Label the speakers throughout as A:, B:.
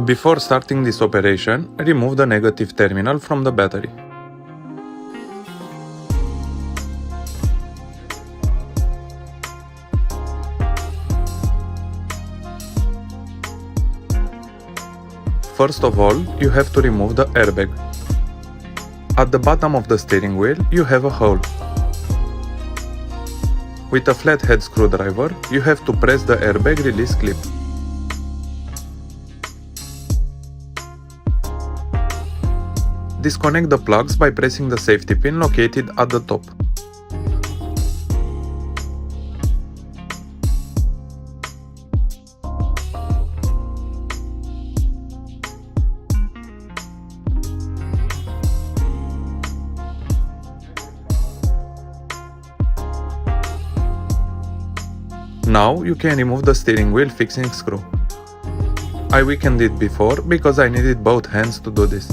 A: Before starting this operation, remove the negative terminal from the battery. First of all, you have to remove the airbag. At the bottom of the steering wheel, you have a hole. With a flathead screwdriver, you have to press the airbag release clip. Disconnect the plugs by pressing the safety pin located at the top. Now you can remove the steering wheel fixing screw. I weakened it before because I needed both hands to do this.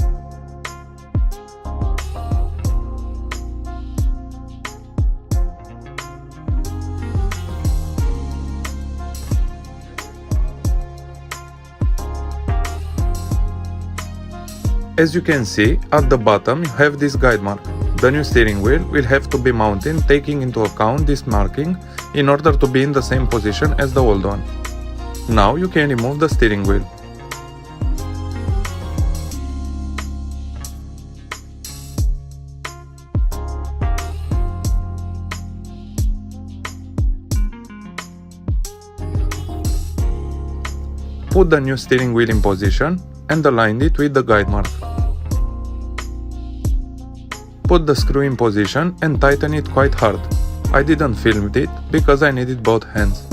A: As you can see, at the bottom you have this guide mark. The new steering wheel will have to be mounted taking into account this marking in order to be in the same position as the old one. Now you can remove the steering wheel. Put the new steering wheel in position and align it with the guide mark. Put the screw in position and tighten it quite hard. I didn't film it because I needed both hands.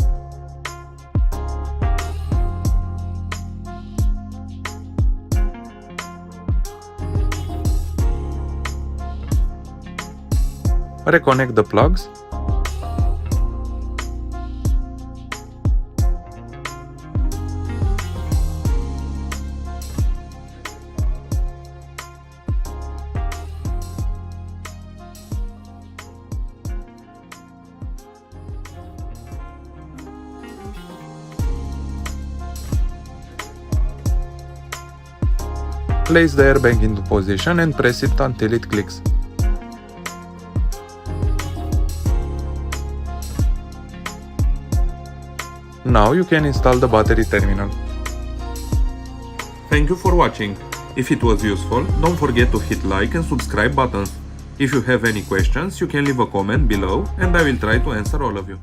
A: Reconnect the plugs. Place the airbag into position and press it until it clicks. Now you can install the battery terminal. Thank you for watching. If it was useful, don't forget to hit like and subscribe buttons. If you have any questions, you can leave a comment below and I will try to answer all of you.